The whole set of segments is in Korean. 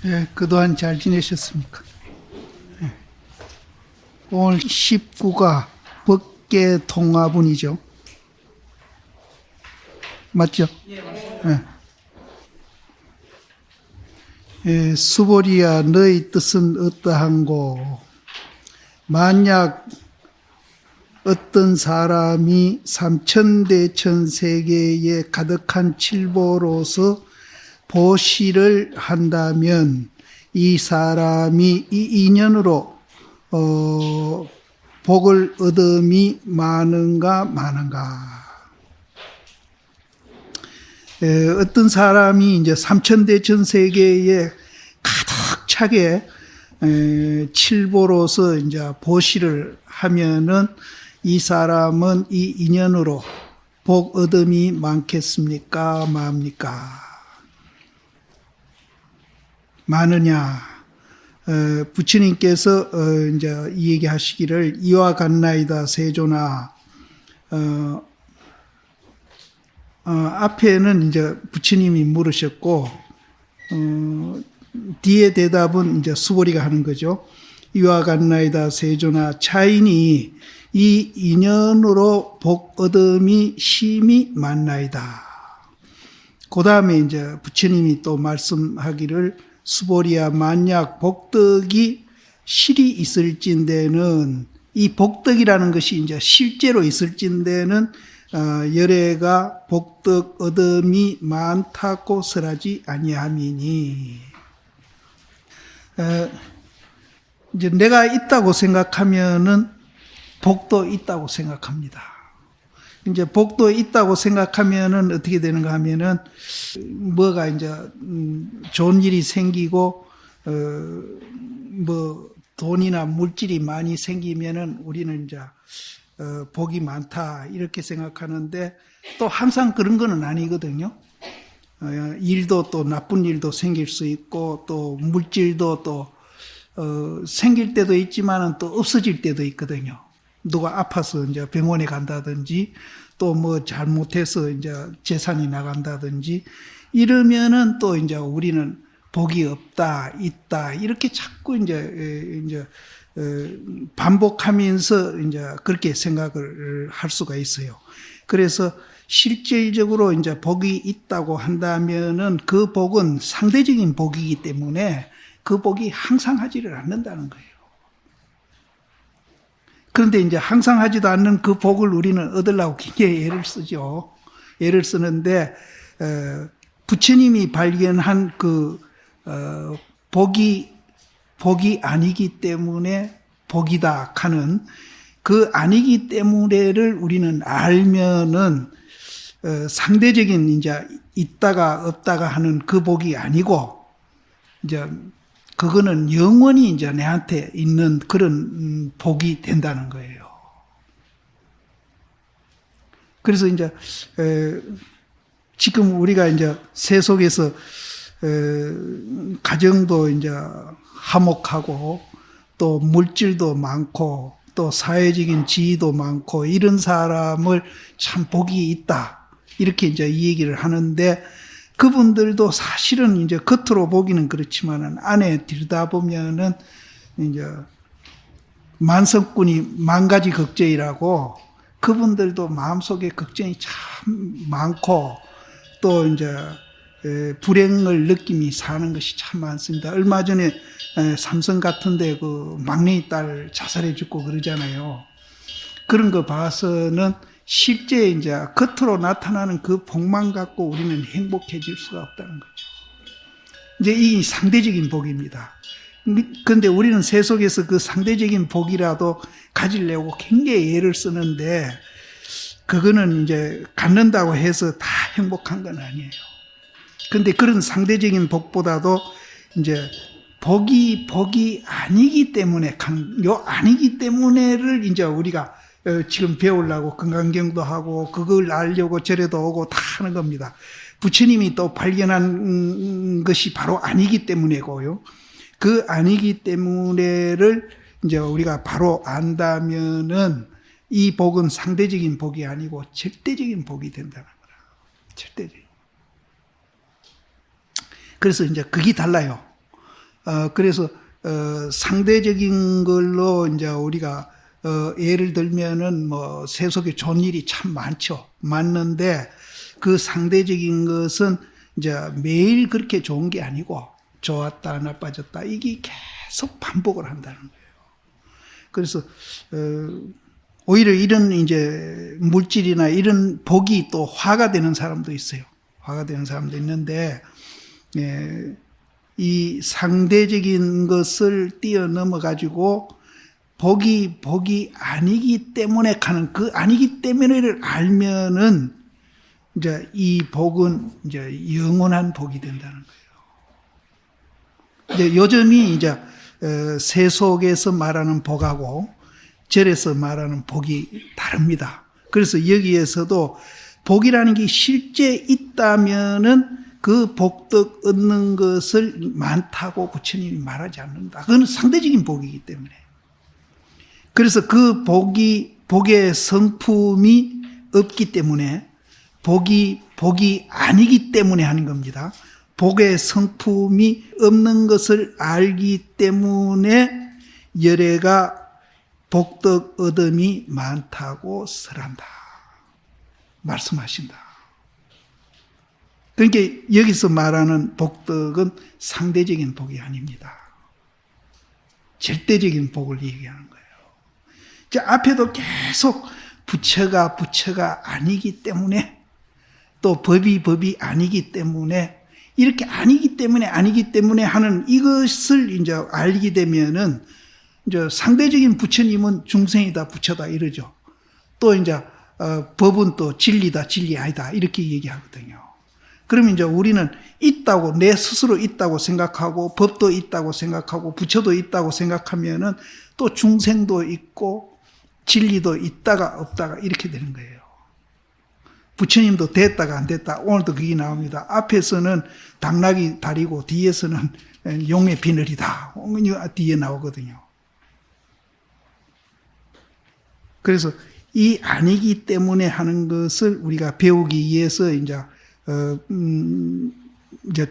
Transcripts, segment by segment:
예, 그동안 잘 지내셨습니까? 예. 오늘 19가 법계 통화분이죠. 맞죠? 예. 예, 수보리야 너희 뜻은 어떠한고? 만약 어떤 사람이 삼천대천 세계에 가득한 칠보로서 보시를 한다면 이 사람이 이 인연으로 복을 얻음이 많은가 마는가. 어떤 사람이 이제 삼천대천 세계에 가득 차게 칠보로서 이제 보시를 하면은 이 사람은 이 인연으로 복 얻음이 많겠습니까? 맙니까? 많으냐? 부처님께서 이제 이 얘기하시기를 이와 같나이다 세존아. 앞에는 이제 부처님이 물으셨고 뒤에 대답은 이제 수보리가 하는 거죠. 이와 같나이다 세존아. 차인이 이 인연으로 복 얻음이 심히 많나이다. 그 다음에 이제 부처님이 또 말씀하기를 수보리야 만약 복덕이 실이 있을진대는 이 복덕이라는 것이 이제 실제로 있을진대는 열애가 복덕 얻음이 많다고 설하지 아니함이니. 이제 내가 있다고 생각하면은 복도 있다고 생각합니다. 이제 복도 있다고 생각하면은 어떻게 되는가 하면은 뭐가 이제 좋은 일이 생기고 뭐 돈이나 물질이 많이 생기면은 우리는 이제 복이 많다 이렇게 생각하는데 또 항상 그런 거는 아니거든요. 일도 또 나쁜 일도 생길 수 있고 또 물질도 또 생길 때도 있지만은 또 없어질 때도 있거든요. 누가 아파서 이제 병원에 간다든지 또 뭐 잘못해서 이제 재산이 나간다든지 이러면은 또 이제 우리는 복이 없다, 있다 이렇게 자꾸 이제 반복하면서 이제 그렇게 생각을 할 수가 있어요. 그래서 실질적으로 이제 복이 있다고 한다면은 그 복은 상대적인 복이기 때문에 그 복이 항상 하지를 않는다는 거예요. 그런데 이제 항상 하지도 않는 그 복을 우리는 얻으려고 굉장히 애를 쓰죠. 애를 쓰는데 부처님이 발견한 그 복이 아니기 때문에 복이다 하는 그 아니기 때문에를 우리는 알면은 상대적인 이제 있다가 없다가 하는 그 복이 아니고 이제 그거는 영원히 이제 내한테 있는 그런 복이 된다는 거예요. 그래서 이제 지금 우리가 이제 세속에서 가정도 이제 화목하고 또 물질도 많고 또 사회적인 지위도 많고 이런 사람을 참 복이 있다 이렇게 이제 이 얘기를 하는데. 그분들도 사실은 이제 겉으로 보기는 그렇지만은 안에 들여다보면은 이제 만성꾼이 만가지 걱정이라고 그분들도 마음속에 걱정이 참 많고 또 이제 불행을 느낌이 사는 것이 참 많습니다. 얼마 전에 삼성 같은데 그 막내의 딸 자살해 죽고 그러잖아요. 그런 거 봐서는 실제 이제 겉으로 나타나는 그 복만 갖고 우리는 행복해질 수가 없다는 거죠. 이제 이 상대적인 복입니다. 그런데 우리는 세속에서 그 상대적인 복이라도 가지려고 굉장히 애를 쓰는데 그거는 이제 갖는다고 해서 다 행복한 건 아니에요. 그런데 그런 상대적인 복보다도 이제 복이 아니기 때문에 요 아니기 때문에를 이제 우리가 지금 배우려고 건강경도 하고 그걸 알려고 절에도 오고 다 하는 겁니다. 부처님이 또 발견한 것이 바로 아니기 때문이고요. 그 아니기 때문에를 이제 우리가 바로 안다면은 이 복은 상대적인 복이 아니고 절대적인 복이 된다는 거라. 절대적인. 그래서 이제 그게 달라요. 그래서 상대적인 걸로 이제 우리가 예를 들면은 뭐 세속에 좋은 일이 참 많죠. 많는데 그 상대적인 것은 이제 매일 그렇게 좋은 게 아니고 좋았다 나빠졌다 이게 계속 반복을 한다는 거예요. 그래서 오히려 이런 이제 물질이나 이런 복이 또 화가 되는 사람도 있어요. 화가 되는 사람도 있는데 이 상대적인 것을 뛰어넘어 가지고 복이 아니기 때문에 가는 그 아니기 때문에를 알면은 이제 이 복은 이제 영원한 복이 된다는 거예요. 이제 요즘이 이제 세속에서 말하는 복하고 절에서 말하는 복이 다릅니다. 그래서 여기에서도 복이라는 게 실제 있다면은 그 복덕 얻는 것을 많다고 부처님이 말하지 않는다. 그건 상대적인 복이기 때문에. 그래서 그 복의 성품이 없기 때문에 복이 아니기 때문에 하는 겁니다. 복의 성품이 없는 것을 알기 때문에 열애가 복덕 얻음이 많다고 설한다. 말씀하신다. 그러니까 여기서 말하는 복덕은 상대적인 복이 아닙니다. 절대적인 복을 얘기하는 거예요. 자, 앞에도 계속 부처가 아니기 때문에 또 법이 아니기 때문에 이렇게 아니기 때문에 하는 이것을 이제 알게 되면은 이제 상대적인 부처님은 중생이다 부처다 이러죠. 또 이제 법은 또 진리다 진리 아니다 이렇게 얘기하거든요. 그러면 이제 우리는 있다고 내 스스로 있다고 생각하고 법도 있다고 생각하고 부처도 있다고 생각하면은 또 중생도 있고 진리도 있다가 없다가 이렇게 되는 거예요. 부처님도 됐다가 안 됐다. 오늘도 그게 나옵니다. 앞에서는 당나귀 다리고 뒤에서는 용의 비늘이다. 뒤에 나오거든요. 그래서 이 아니기 때문에 하는 것을 우리가 배우기 위해서 이제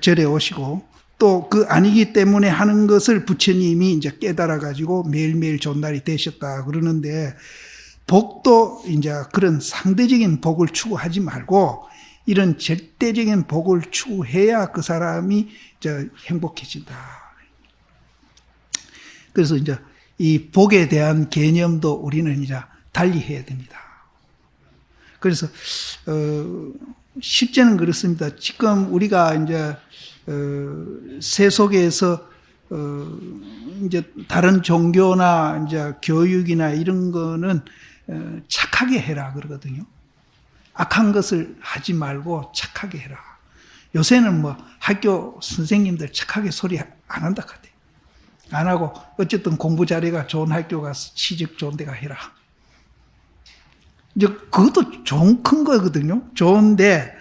절에 오시고 또 그 아니기 때문에 하는 것을 부처님이 이제 깨달아 가지고 매일매일 좋은 날이 되셨다 그러는데 복도 이제 그런 상대적인 복을 추구하지 말고 이런 절대적인 복을 추구해야 그 사람이 이제 행복해진다. 그래서 이제 이 복에 대한 개념도 우리는 이제 달리해야 됩니다. 그래서 실제는 그렇습니다. 지금 우리가 이제 세속에서 이제 다른 종교나 이제 교육이나 이런 거는 착하게 해라 그러거든요. 악한 것을 하지 말고 착하게 해라. 요새는 뭐 학교 선생님들 착하게 소리 안 한다 카대. 안 하고 어쨌든 공부 잘해가 좋은 학교 가서 취직 좋은 데 가 해라. 이제 그것도 좋은 큰 거거든요. 좋은데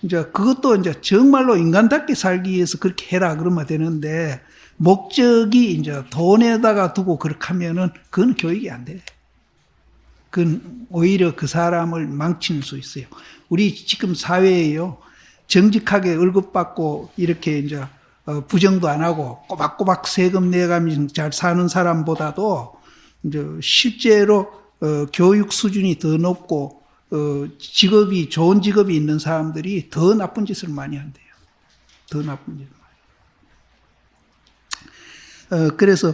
이제 그것도 이제 정말로 인간답게 살기 위해서 그렇게 해라 그러면 되는데 목적이 이제 돈에다가 두고 그렇게 하면은 그건 교육이 안 돼. 그건 오히려 그 사람을 망칠 수 있어요. 우리 지금 사회에요. 정직하게 월급 받고 이렇게 이제 부정도 안 하고 꼬박꼬박 세금 내가면서 잘 사는 사람보다도 이제 실제로 교육 수준이 더 높고 직업이 좋은 직업이 있는 사람들이 더 나쁜 짓을 많이 한대요. 더 나쁜 짓을 많이. 그래서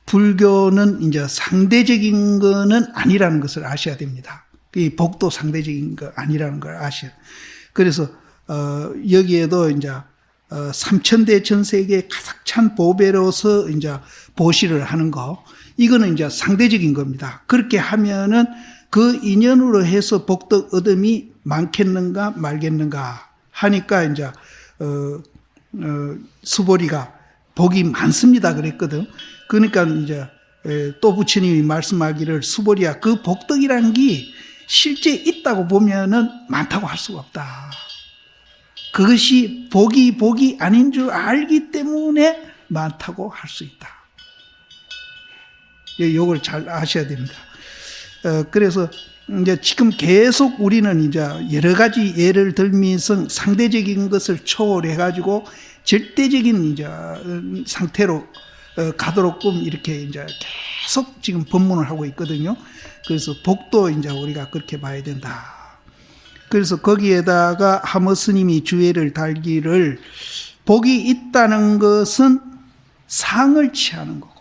불교는 이제 상대적인 거는 아니라는 것을 아셔야 됩니다. 이 복도 상대적인 거 아니라는 걸 아셔야. 그래서 여기에도 이제 삼천대 전세계 가득 찬 보배로서 이제 보시를 하는 거, 이거는 이제 상대적인 겁니다. 그렇게 하면은 그 인연으로 해서 복덕 얻음이 많겠는가 말겠는가 하니까 이제 수보리가 복이 많습니다 그랬거든. 그러니까 이제 또 부처님이 말씀하기를 수보리야 그 복덕이라는 게 실제 있다고 보면은 많다고 할 수가 없다. 그것이 복이 아닌 줄 알기 때문에 많다고 할 수 있다. 이걸 잘 아셔야 됩니다. 그래서 이제 지금 계속 우리는 이제 여러 가지 예를 들면서 상대적인 것을 초월해 가지고 절대적인 이제 상태로 가도록끔 이렇게 이제 계속 지금 법문을 하고 있거든요. 그래서 복도 이제 우리가 그렇게 봐야 된다. 그래서 거기에다가 하모 스님이 주의를 달기를 복이 있다는 것은 상을 취하는 거고,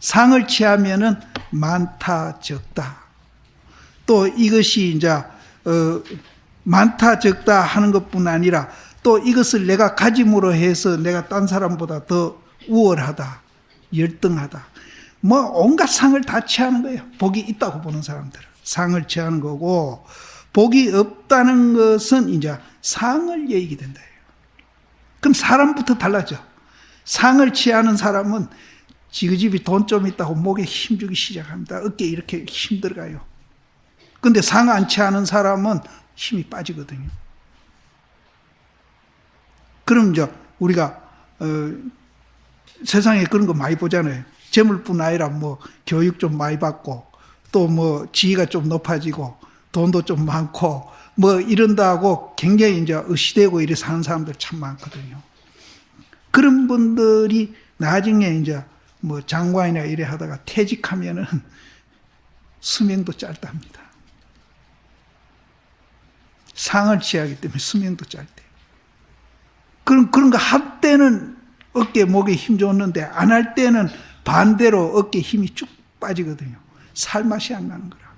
상을 취하면은 많다 적다. 또 이것이 이제 많다 적다 하는 것뿐 아니라 또 이것을 내가 가짐으로 해서 내가 딴 사람보다 더 우월하다, 열등하다, 뭐 온갖 상을 다 취하는 거예요. 복이 있다고 보는 사람들은 상을 취하는 거고, 복이 없다는 것은 이제 상을 얘기 된다. 그럼 사람부터 달라져. 상을 취하는 사람은 지그집이 돈 좀 있다고 목에 힘주기 시작합니다. 어깨에 이렇게 힘 들어가요. 근데 상 안 취하는 사람은 힘이 빠지거든요. 그럼 이제 우리가 세상에 그런 거 많이 보잖아요. 재물뿐 아니라 뭐 교육 좀 많이 받고 또 뭐 지위가 좀 높아지고 돈도 좀 많고 뭐 이런다고 굉장히 이제 의시되고 이래 사는 사람들 참 많거든요. 그런 분들이 나중에 이제 뭐 장관이나 이래 하다가 퇴직하면은 수명도 짧답니다. 상을 취하기 때문에 수명도 짧대요. 그런 거 할 때는 어깨 목에 힘 줬는데 안 할 때는 반대로 어깨 힘이 쭉 빠지거든요. 살맛이 안 나는 거라.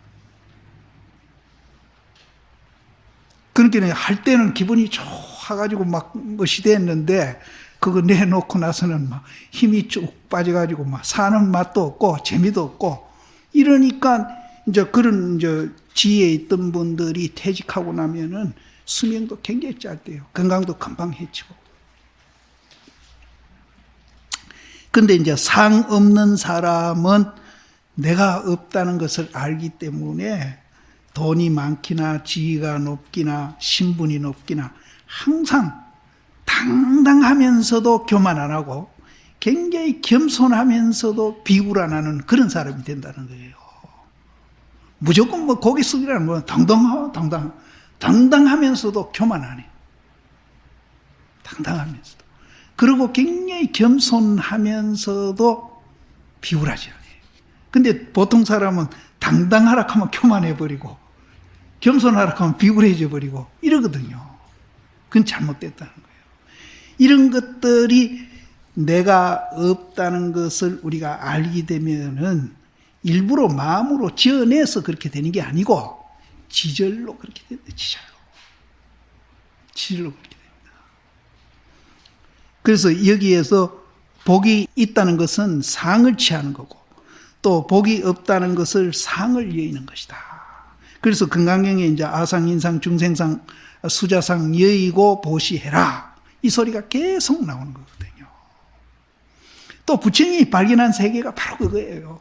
그러니까 할 때는 기분이 좋아가지고 막 멋이 됐는데 그거 내놓고 나서는 막 힘이 쭉 빠져가지고 막 사는 맛도 없고 재미도 없고 이러니까 이제 그런 이제 지혜에 있던 분들이 퇴직하고 나면은 수명도 굉장히 짧대요. 건강도 금방 해치고. 근데 이제 상 없는 사람은 내가 없다는 것을 알기 때문에 돈이 많기나 지위가 높기나 신분이 높기나 항상 당당하면서도 교만 안 하고 굉장히 겸손하면서도 비굴 안 하는 그런 사람이 된다는 거예요. 무조건 뭐 고개 숙이라는 건 당당하면서도 교만 안 해요. 당당하면서도. 그리고 굉장히 겸손하면서도 비굴하지 않아요. 근데 보통 사람은 당당하라 하면 교만해버리고 겸손하라 하면 비굴해져 버리고 이러거든요. 그건 잘못됐다는 거예요. 이런 것들이 내가 없다는 것을 우리가 알게 되면은 일부러 마음으로 지어내서 그렇게 되는 게 아니고 지절로 그렇게 된다. 지절로 그렇게 됩니다. 그래서 여기에서 복이 있다는 것은 상을 취하는 거고 또 복이 없다는 것을 상을 여의는 것이다. 그래서 금강경에 이제 아상, 인상, 중생상, 수자상 여의고 보시해라. 이 소리가 계속 나오는 거거든요. 또 부처님이 발견한 세계가 바로 그거예요.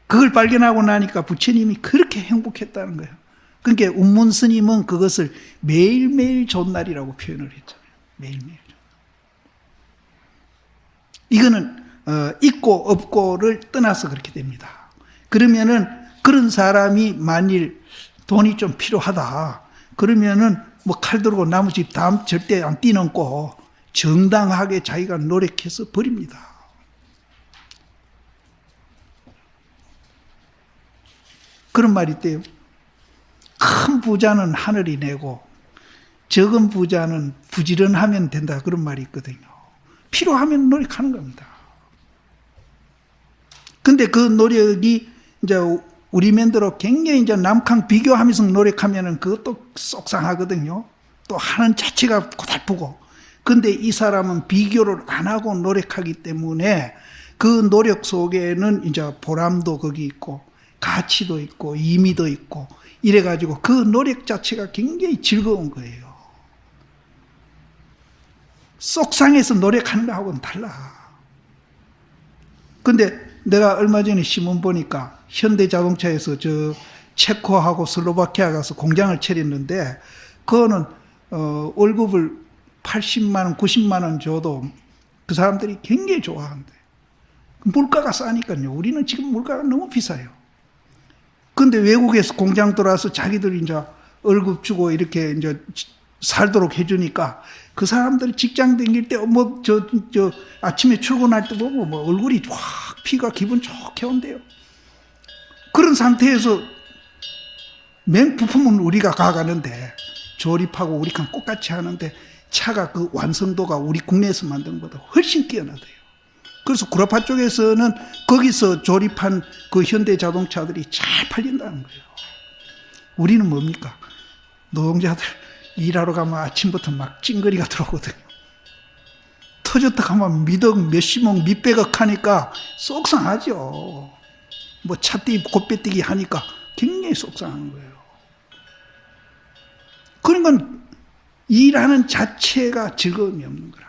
그걸 발견하고 나니까 부처님이 그렇게 행복했다는 거예요. 그러니까 운문 스님은 그것을 매일매일 좋은 날이라고 표현을 했잖아요. 매일매일. 이거는 있고 없고를 떠나서 그렇게 됩니다. 그러면은 그런 사람이 만일 돈이 좀 필요하다. 그러면은 뭐 칼 들고 나무 집 다음 절대 안 뛰넘고 정당하게 자기가 노력해서 버립니다. 그런 말이 있대요. 큰 부자는 하늘이 내고 적은 부자는 부지런하면 된다. 그런 말이 있거든요. 필요하면 노력하는 겁니다. 근데 그 노력이 이제 우리 면대로 굉장히 이제 남캉 비교하면서 노력하면은 그것도 속상하거든요. 또 하는 자체가 고달프고. 근데 이 사람은 비교를 안 하고 노력하기 때문에 그 노력 속에는 이제 보람도 거기 있고 가치도 있고 의미도 있고 이래가지고 그 노력 자체가 굉장히 즐거운 거예요. 속상해서 노력하는 거하고는 달라. 근데 내가 얼마 전에 신문 보니까 현대자동차에서 저 체코하고 슬로바키아 가서 공장을 차렸는데 그거는 월급을 80만 원, 90만 원 줘도 그 사람들이 굉장히 좋아한대. 물가가 싸니까요. 우리는 지금 물가가 너무 비싸요. 근데 외국에서 공장 들어와서 자기들이 이제 월급 주고 이렇게 이제 살도록 해주니까 그 사람들이 직장 다닐 때 아침에 출근할 때 보고 뭐 얼굴이 확 피가 기분 좋게 온대요. 그런 상태에서 맹부품은 우리가 가가는데 조립하고 우리랑 똑같이 하는데 차가 그 완성도가 우리 국내에서 만든 것보다 훨씬 뛰어나대요. 그래서 구라파 쪽에서는 거기서 조립한 그 현대 자동차들이 잘 팔린다는 거예요. 우리는 뭡니까? 노동자들 일하러 가면 아침부터 막 찡거리가 들어오거든요. 터졌다 하면 미덕 몇십억 몇백억 하니까 속상하죠. 뭐 차뛰기 곱빼뛰기 하니까 굉장히 속상한 거예요. 그러니까 일하는 자체가 즐거움이 없는 거라.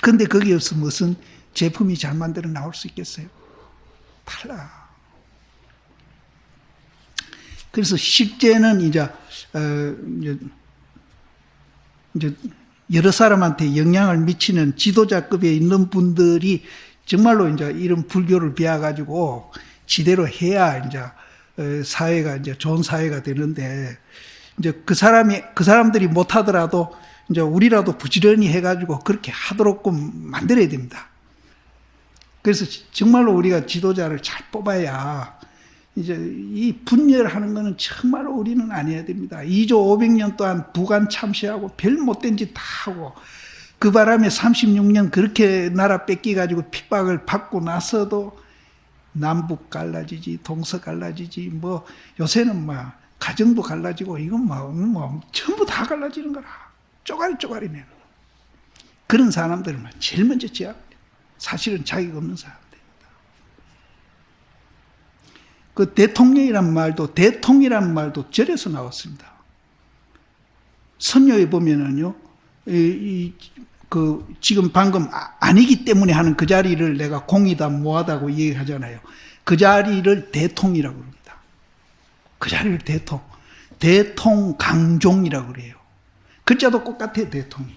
근데 거기에서 무슨 제품이 잘 만들어 나올 수 있겠어요? 달라. 그래서 실제는 이제 여러 사람한테 영향을 미치는 지도자급에 있는 분들이 정말로 이제 이런 불교를 배워가지고 지대로 해야 이제 사회가 이제 좋은 사회가 되는데, 이제 그 사람들이 못하더라도 이제 우리라도 부지런히 해가지고 그렇게 하도록끔 만들어야 됩니다. 그래서 정말로 우리가 지도자를 잘 뽑아야 이제 이 분열하는 거는 정말로 우리는 안 해야 됩니다. 2조 500년 동안 부관 참시하고 별 못된 짓 다 하고 그 바람에 36년 그렇게 나라 뺏기가지고 핍박을 받고 나서도 남북 갈라지지, 동서 갈라지지, 뭐 요새는 막 가정도 갈라지고 이건 뭐 전부 다 갈라지는 거라. 쪼가리 내는 그런 사람들을 제일 먼저 제압. 사실은 자기가 없는 사람들입니다. 그 대통령이란 말도 절에서 나왔습니다. 선녀에 보면은요, 지금 방금 아니기 때문에 하는 그 자리를 내가 공이다 뭐하다고 얘기하잖아요. 그 자리를 대통이라고 합니다. 그 자리를 대통강종이라고 그래요. 글자도 똑같아요, 대통이.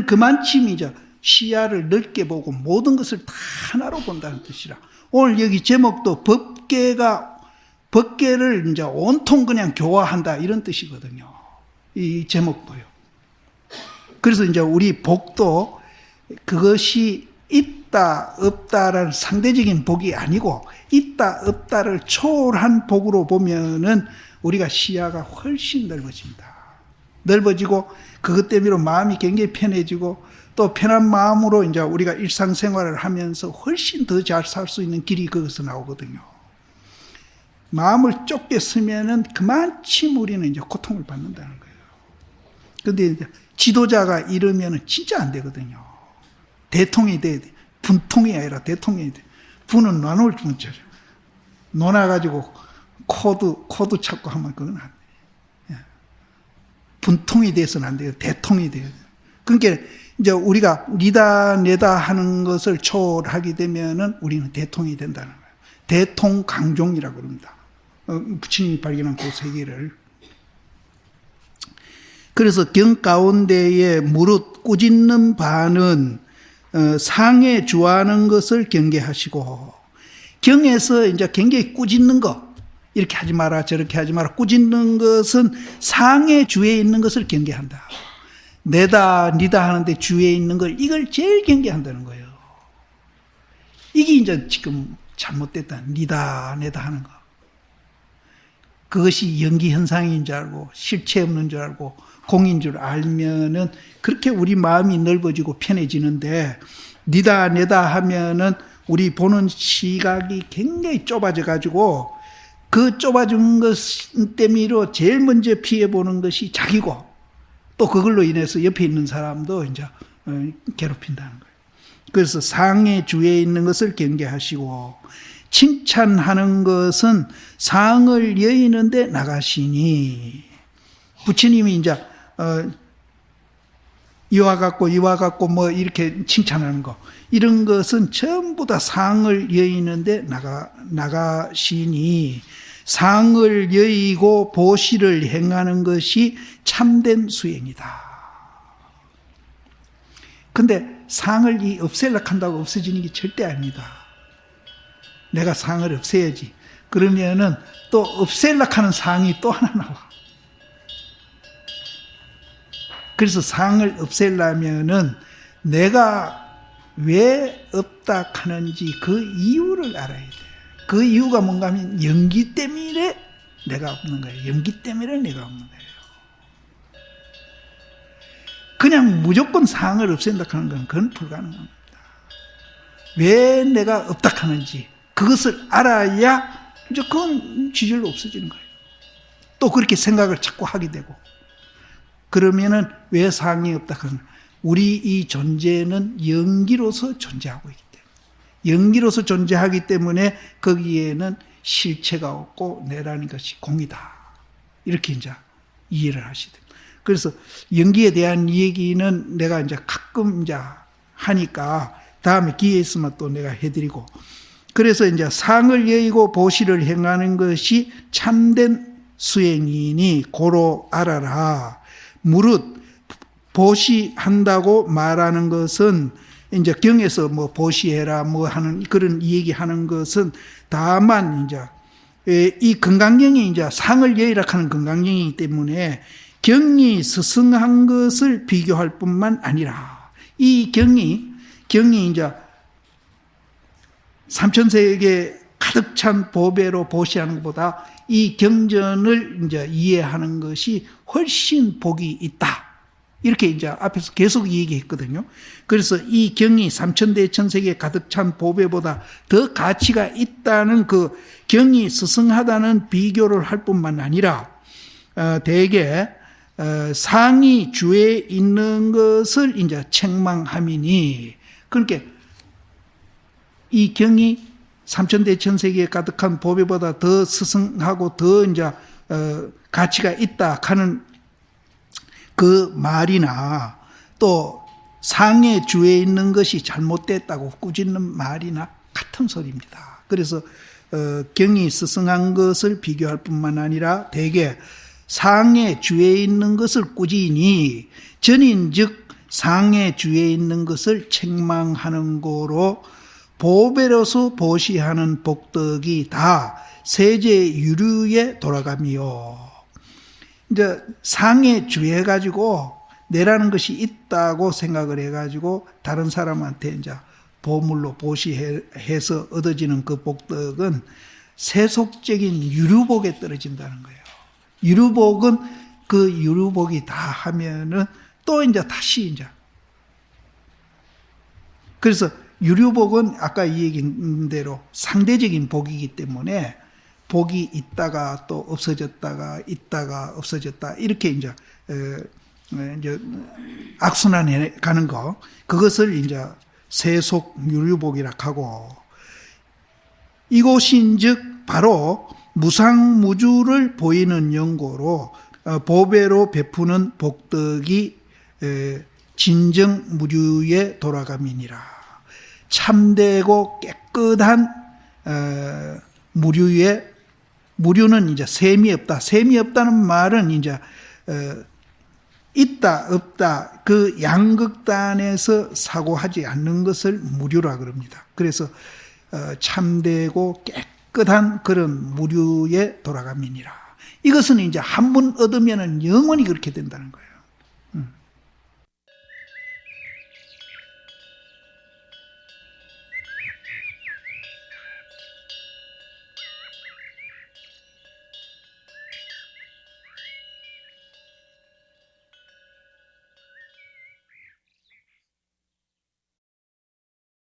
그만큼 이제 시야를 넓게 보고 모든 것을 다 하나로 본다는 뜻이라. 오늘 여기 제목도 법계를 이제 온통 그냥 교화한다 이런 뜻이거든요. 이 제목도요. 그래서 이제 우리 복도 그것이 있다 없다라는 상대적인 복이 아니고 있다 없다를 초월한 복으로 보면은 우리가 시야가 훨씬 넓어지고 그것 때문에 마음이 굉장히 편해지고 또 편한 마음으로 이제 우리가 일상생활을 하면서 훨씬 더 잘 살 수 있는 길이 거기서 나오거든요. 마음을 좁게 쓰면은 그만큼 우리는 이제 고통을 받는다는 거예요. 근데 이제 지도자가 이러면은 진짜 안 되거든요. 대통이 돼야 돼. 분통이 아니라 대통령이 돼. 분은 나눌 분자죠. 논아가지고 코드 찾고 하면 그건 안 돼. 분통이 돼서는 안 돼요. 대통이 돼야 돼요. 그러니까 이제 우리가 니다 내다 하는 것을 초월하게 되면은 우리는 대통이 된다는 거예요. 대통강종이라고 그럽니다. 부처님이 발견한 그 세계를. 그래서 경 가운데에 무릇 꾸짖는 바는 상에 주하는 것을 경계하시고, 경에서 이제 굉장히 꾸짖는 거, 이렇게 하지 마라 저렇게 하지 마라 꾸짖는 것은 상의 주에 있는 것을 경계한다. 내다 니다 하는데 주에 있는 걸, 이걸 제일 경계한다는 거예요. 이게 이제 지금 잘못됐다. 니다 내다 하는 거. 그것이 연기현상인 줄 알고 실체 없는 줄 알고 공인 줄 알면은 그렇게 우리 마음이 넓어지고 편해지는데, 니다 내다 하면은 우리 보는 시각이 굉장히 좁아져 가지고 그 좁아진 것 때문에 제일 먼저 피해보는 것이 자기고, 또 그걸로 인해서 옆에 있는 사람도 이제 괴롭힌다는 거예요. 그래서 상의 주에 있는 것을 경계하시고, 칭찬하는 것은 상을 여의는데 나가시니. 부처님이 이제 이와 같고 뭐 이렇게 칭찬하는 거, 이런 것은 전부 다 상을 여의는데 나가시니, 상을 여의고 보시를 행하는 것이 참된 수행이다. 근데 상을 없애려고 한다고 없어지는 게 절대 아닙니다. 내가 상을 없애야지. 그러면은 또 없애려고 하는 상이 또 하나 나와. 그래서 상을 없애려면은 내가 왜 없다 하는지 그 이유를 알아야 돼. 그 이유가 뭔가 하면 연기 때문에 내가 없는 거예요. 연기 때문에 내가 없는 거예요. 그냥 무조건 상을 없앤다 하는 건 그건 불가능합니다. 왜 내가 없다 하는지 그것을 알아야 이제 그건 지절로 없어지는 거예요. 또 그렇게 생각을 자꾸 하게 되고 그러면은 왜 상이 없다 하는 거예요. 우리 이 존재는 연기로서 존재하고 있기 때문에 연기로서 존재하기 때문에 거기에는 실체가 없고 내라는 것이 공이다. 이렇게 이제 이해를 하시게 됩니다. 그래서 연기에 대한 얘기는 내가 이제 가끔 이제 하니까 다음에 기회 있으면 또 내가 해드리고 그래서 이제 상을 여의고 보시를 행하는 것이 참된 수행이니 고로 알아라. 무릇 보시한다고 말하는 것은 이제 경에서 뭐 보시해라 뭐 하는 그런 얘기하는 것은 다만 이제 이 건강경이 이제 상을 여의라 하는 건강경이기 때문에 경이 스승한 것을 비교할 뿐만 아니라 이 경이 이제 삼천세계 가득 찬 보배로 보시하는 것보다 이 경전을 이제 이해하는 것이 훨씬 복이 있다. 이렇게 이제 앞에서 계속 얘기했거든요. 그래서 이 경이 삼천대천세계 가득 찬 보배보다 더 가치가 있다는 그 경이 스승하다는 비교를 할 뿐만 아니라 대개 상이 주에 있는 것을 이제 책망함이니 그러니까 이 경이 삼천대천세계에 가득한 보배보다 더 스승하고 더 이제 가치가 있다 하는 그 말이나 또 상의 주에 있는 것이 잘못됐다고 꾸짖는 말이나 같은 소리입니다. 그래서 경이 스승한 것을 비교할 뿐만 아니라 대개 상의 주에 있는 것을 꾸짖으니 전인즉 상의 주에 있는 것을 책망하는 거로 보배로서 보시하는 복덕이 다 세제 유류에 돌아가미요. 이제 상에 주해가지고 내라는 것이 있다고 생각을 해가지고 다른 사람한테 이제 보물로 보시해서 얻어지는 그 복덕은 세속적인 유류복에 떨어진다는 거예요. 유류복은 그 유류복이 다 하면은 또 이제 다시 이제 그래서 유류복은 아까 이 얘기한 대로 상대적인 복이기 때문에 복이 있다가 또 없어졌다가 있다가 없어졌다 이렇게 이제 악순환해 가는 거 그것을 이제 세속 유류복이라 하고 이곳인즉 바로 무상무주를 보이는 연고로 보배로 베푸는 복덕이 진정무류에 돌아감이니라. 참되고 깨끗한 무류에 무류는 이제 셈이 없다. 셈이 없다는 말은 이제 있다 없다 그 양극단에서 사고하지 않는 것을 무류라 그럽니다. 그래서 참되고 깨끗한 그런 무류에 돌아감이니라. 이것은 이제 한 번 얻으면은 영원히 그렇게 된다는 거예요.